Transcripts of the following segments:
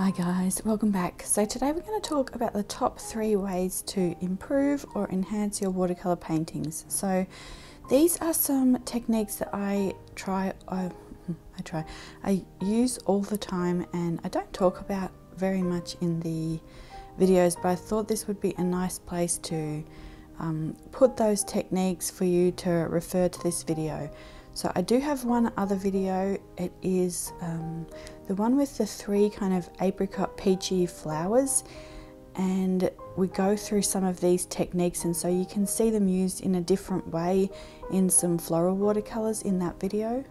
Hi guys, welcome back. So today we're going to talk about the top 3 ways to improve or enhance your watercolor paintings. So these are some techniques that I use all the time and I don't talk about very much in the videos, but I thought this would be a nice place to put those techniques for you to refer to this video. So I do have one other video. It is the one with the 3 kind of apricot peachy flowers, and we go through some of these techniques, and so you can see them used in a different way in some floral watercolors in that video.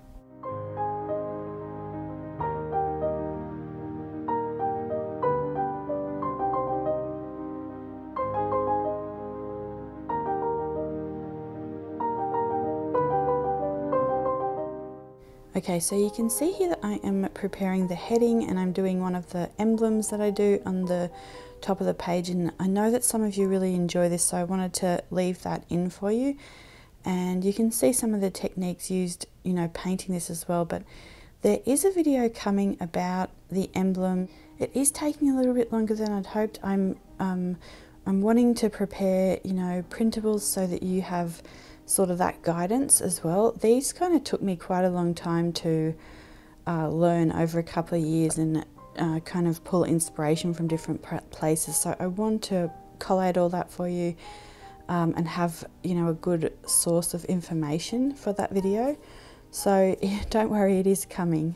Okay, so you can see here that I am preparing the heading and I'm doing one of the emblems that I do on the top of the page, and I know that some of you really enjoy this, so I wanted to leave that in for you. And you can see some of the techniques used, you know, painting this as well, but there is a video coming about the emblem. It is taking a little bit longer than I'd hoped. I'm wanting to prepare, you know, printables so that you have sort of that guidance as well. These kind of took me quite a long time to learn over a couple of years and kind of pull inspiration from different places. So I want to collate all that for you and have, you know, a good source of information for that video. So don't worry, it is coming.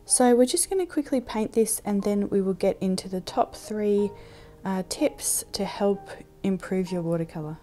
So we're just going to quickly paint this and then we will get into the top 3 tips to help improve your watercolor.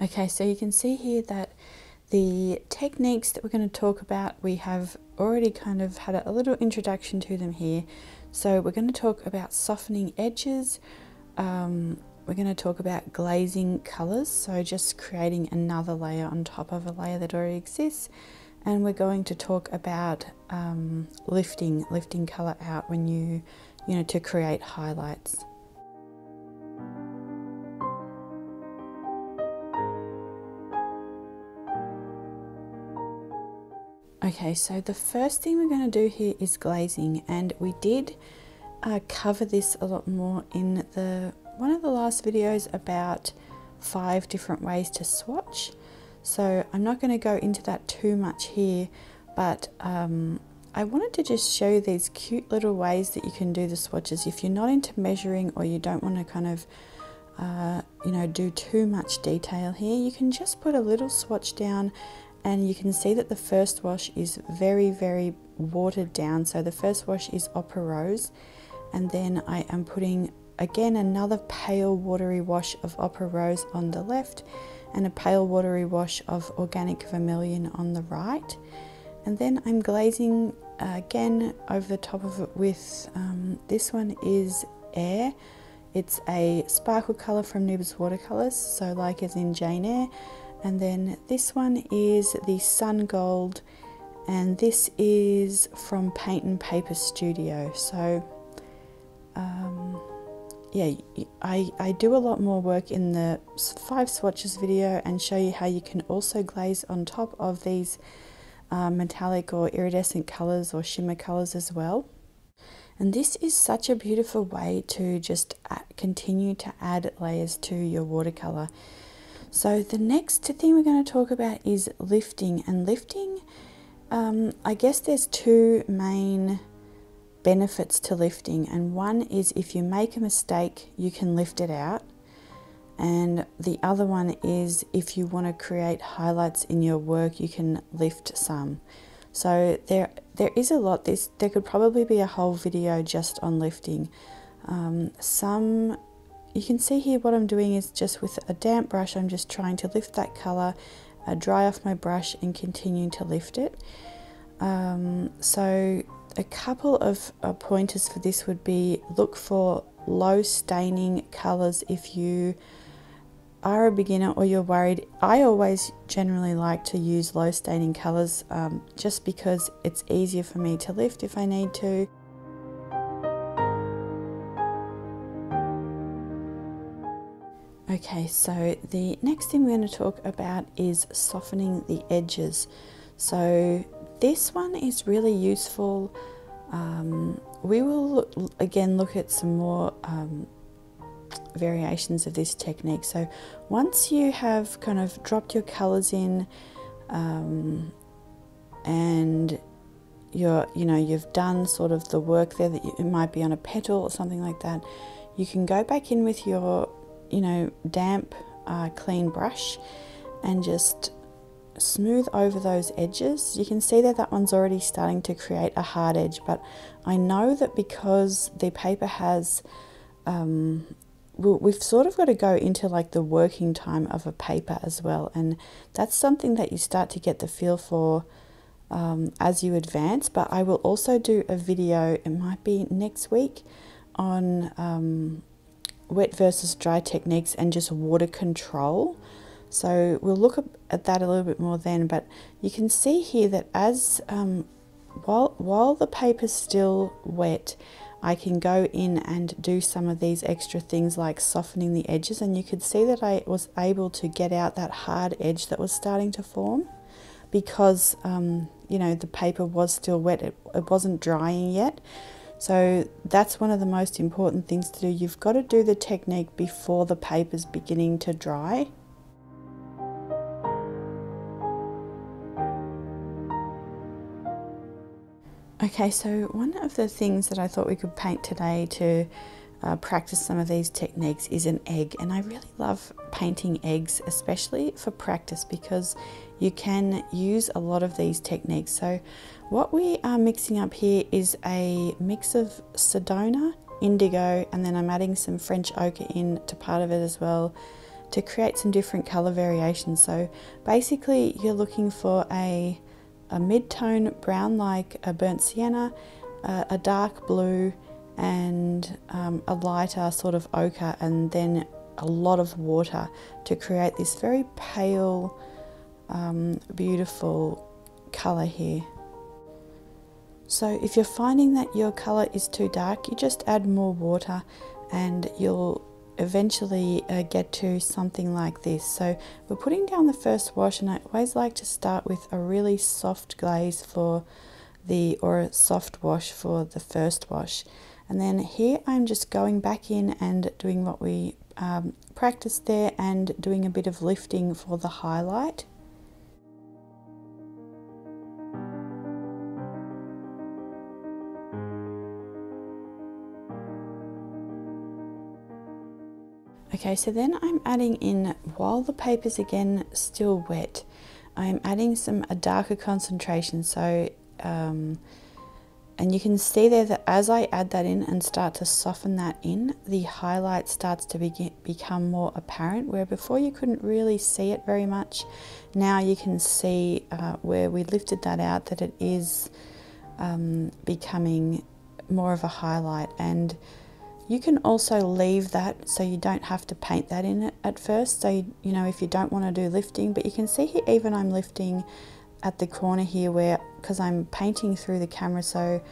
Okay, so you can see here that the techniques that we're going to talk about, we have already kind of had a little introduction to them here. So we're going to talk about softening edges, we're going to talk about glazing colours, so just creating another layer on top of a layer that already exists, and we're going to talk about lifting colour out when you know, to create highlights. Okay, so the first thing we're going to do here is glazing, and we did cover this a lot more in one of the last videos about 5 different ways to swatch. So I'm not going to go into that too much here, but I wanted to just show you these cute little ways that you can do the swatches. If you're not into measuring or you don't want to kind of you know, do too much detail here, you can just put a little swatch down. And you can see that the first wash is very, very watered down. So the first wash is Opera Rose. And then I am putting, again, another pale watery wash of Opera Rose on the left and a pale watery wash of Organic Vermillion on the right. And then I'm glazing again over the top of it with, this one is Air. It's a sparkle colour from Nibs Watercolors, so like as in Jane Eyre. And then this one is the Sun Gold, and this is from Paint and Paper Studio. So yeah, I do a lot more work in the 5 swatches video and show you how you can also glaze on top of these metallic or iridescent colours or shimmer colours as well. And this is such a beautiful way to just continue to add layers to your watercolor. So the next thing we're going to talk about is lifting. And lifting, I guess there's two main benefits to lifting. And one is if you make a mistake, you can lift it out. And the other one is if you want to create highlights in your work, you can lift some. So there is a lot. There could probably be a whole video just on lifting. You can see here what I'm doing is just with a damp brush, I'm just trying to lift that color, dry off my brush and continue to lift it. So a couple of pointers for this would be look for low staining colors if you are a beginner or you're worried. I always generally like to use low staining colors just because it's easier for me to lift if I need to. Okay, so the next thing we're going to talk about is softening the edges. So this one is really useful. We will again look at some more variations of this technique. So once you have kind of dropped your colors in and you've done sort of the work there, that it might be on a petal or something like that, you can go back in with your damp clean brush and just smooth over those edges. You can see that one's already starting to create a hard edge, but I know that because the paper has we've sort of got to go into like the working time of a paper as well, and that's something that you start to get the feel for as you advance. But I will also do a video, it might be next week, on wet versus dry techniques and just water control. So we'll look at that a little bit more then, but you can see here that as while the paper's still wet, I can go in and do some of these extra things like softening the edges, and you could see that I was able to get out that hard edge that was starting to form because the paper was still wet, it wasn't drying yet. So that's one of the most important things to do. You've got to do the technique before the paper's beginning to dry. Okay, so one of the things that I thought we could paint today to practice some of these techniques is an egg. And I really love painting eggs, especially for practice, because you can use a lot of these techniques. So what we are mixing up here is a mix of Sedona, indigo, and then I'm adding some French ochre into part of it as well to create some different color variations. So basically you're looking for a mid-tone brown like a burnt sienna, a dark blue, and a lighter sort of ochre, and then a lot of water to create this very pale, beautiful color here. So if you're finding that your color is too dark, you just add more water and you'll eventually get to something like this. So we're putting down the first wash, and I always like to start with a really soft glaze or a soft wash for the first wash. And then here I'm just going back in and doing what we practiced there and doing a bit of lifting for the highlight. Okay, so then I'm adding in, while the paper's again still wet, I'm adding a darker concentration. So and you can see there that as I add that in and start to soften that in, the highlight starts to become more apparent, where before you couldn't really see it very much. Now you can see where we lifted that out, that it is becoming more of a highlight. And you can also leave that so you don't have to paint that in at first. So, if you don't want to do lifting, but you can see here even I'm lifting at the corner here because I'm painting through the camera, so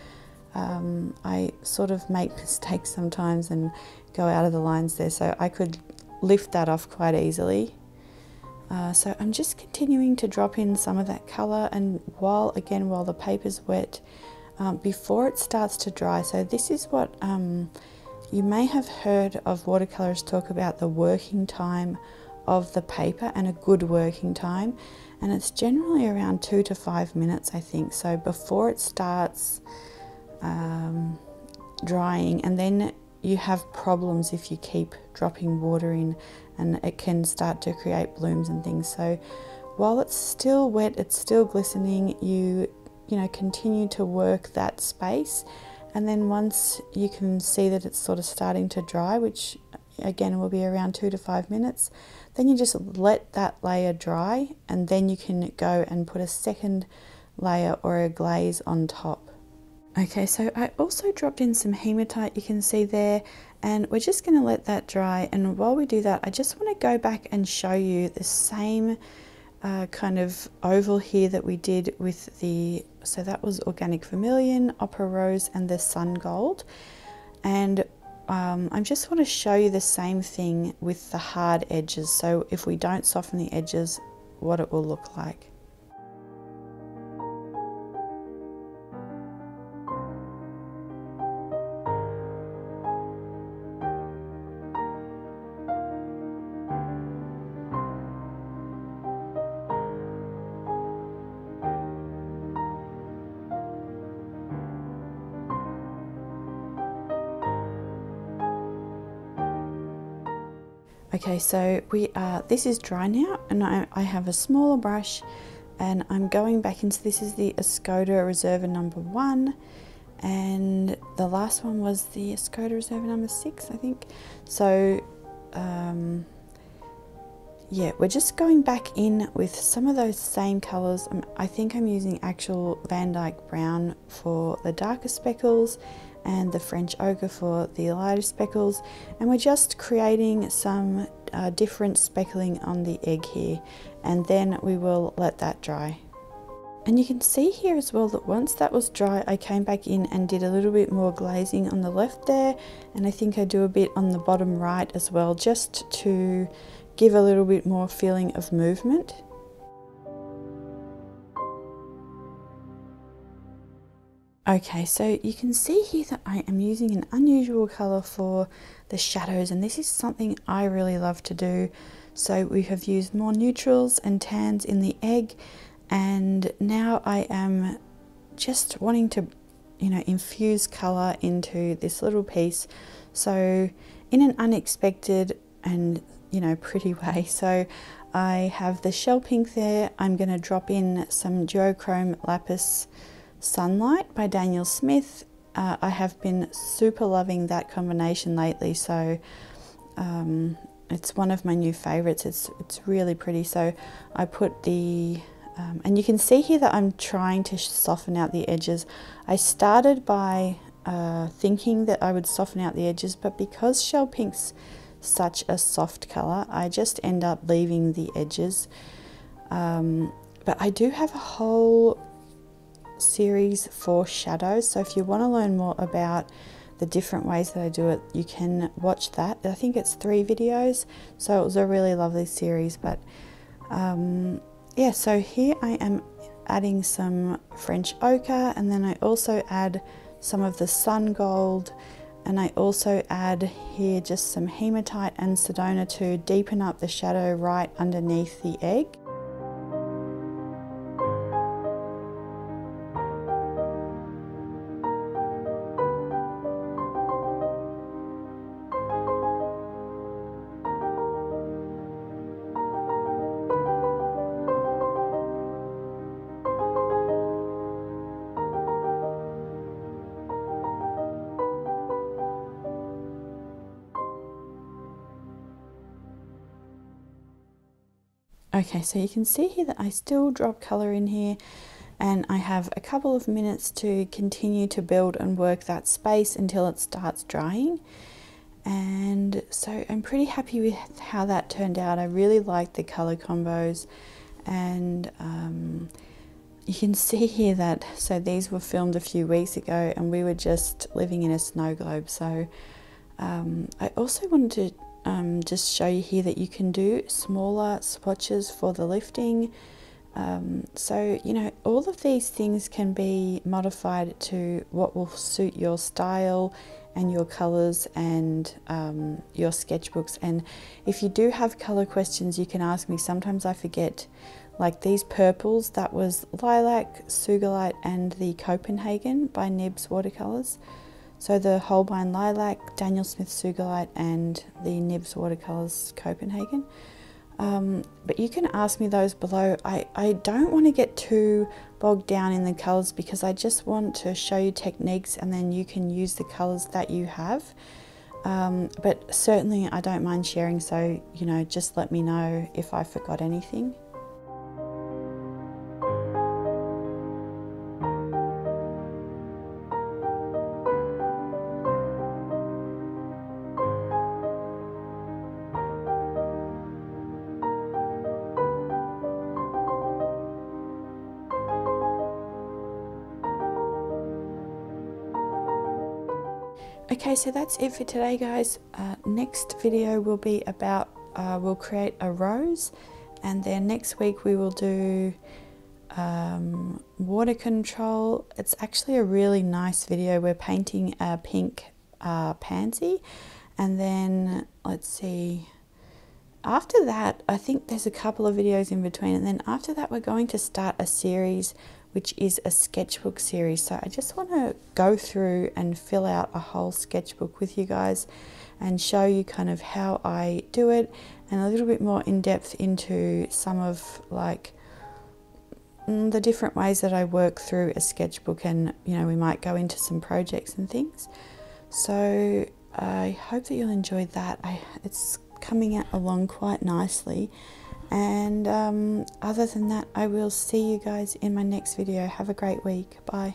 I sort of make mistakes sometimes and go out of the lines there, so I could lift that off quite easily. So I'm just continuing to drop in some of that colour, and while the paper's wet, before it starts to dry. So this is what you may have heard of watercolors talk about, the working time of the paper and a good working time, and it's generally around 2 to 5 minutes, I think. So before it starts drying, and then you have problems if you keep dropping water in, and it can start to create blooms and things. So while it's still wet, it's still glistening, you know, continue to work that space, and then once you can see that it's sort of starting to dry, which again will be around 2 to 5 minutes, then you just let that layer dry, and then you can go and put a second layer or a glaze on top. Okay, so I also dropped in some hematite, you can see there, and we're just going to let that dry. And while we do that, I just want to go back and show you the same kind of oval here that we did with the, so that was organic vermilion, opera rose, and the sun gold. And I just want to show you the same thing with the hard edges, so if we don't soften the edges, what it will look like. Okay, so this is dry now, and I have a smaller brush, and I'm going back into, this is the Escoda Reserva number 1, and the last one was the Escoda Reserva number 6, I think. So yeah, we're just going back in with some of those same colours. I think I'm using actual Van Dyke Brown for the darker speckles, and the French Ochre for the lighter speckles, and we're just creating some different speckling on the egg here, and then we will let that dry. And you can see here as well that once that was dry, I came back in and did a little bit more glazing on the left there, and I think I do a bit on the bottom right as well, just to give a little bit more feeling of movement. Okay, so you can see here that I am using an unusual colour for the shadows, and this is something I really love to do. So we have used more neutrals and tans in the egg, and now I am just wanting to, you know, infuse colour into this little piece, so in an unexpected and, you know, pretty way. So I have the shell pink there. I'm going to drop in some Duochrome Lapis Sunlight by Daniel Smith. I have been super loving that combination lately, so it's one of my new favorites. It's really pretty. So I put the and you can see here that I'm trying to soften out the edges. I started by thinking that I would soften out the edges, but because shell pink's such a soft color, I just end up leaving the edges. But I do have a whole series for shadows, so if you want to learn more about the different ways that I do it, you can watch that. I think it's 3 videos, so it was a really lovely series. But yeah, so here I am adding some French ochre, and then I also add some of the sun gold, and I also add here just some hematite and Sedona to deepen up the shadow right underneath the egg. Okay, so you can see here that I still drop colour in here, and I have a couple of minutes to continue to build and work that space until it starts drying. And so I'm pretty happy with how that turned out. I really like the colour combos, and you can see here that, so these were filmed a few weeks ago and we were just living in a snow globe. So I also wanted to just show you here that you can do smaller swatches for the lifting. So, you know, all of these things can be modified to what will suit your style and your colors and your sketchbooks. And if you do have color questions, you can ask me. Sometimes I forget, like these purples, that was Lilac, Sugilite and the Copenhagen by Nibs Watercolors. So the Holbein Lilac, Daniel Smith Sugilite and the Nibs Watercolors Copenhagen. But you can ask me those below. I don't want to get too bogged down in the colors because I just want to show you techniques and then you can use the colors that you have. But certainly I don't mind sharing, so you know, just let me know if I forgot anything. Okay, so that's it for today, guys. Next video will be about, we'll create a rose, and then next week we will do water control. It's actually a really nice video. We're painting a pink pansy, and then let's see, after that I think there's a couple of videos in between, and then after that we're going to start a series which is a sketchbook series. So I just want to go through and fill out a whole sketchbook with you guys and show you kind of how I do it, and a little bit more in depth into some of like the different ways that I work through a sketchbook, and you know, we might go into some projects and things. So I hope that you'll enjoy that. It's coming along quite nicely. And other than that, I will see you guys in my next video. Have a great week. Bye.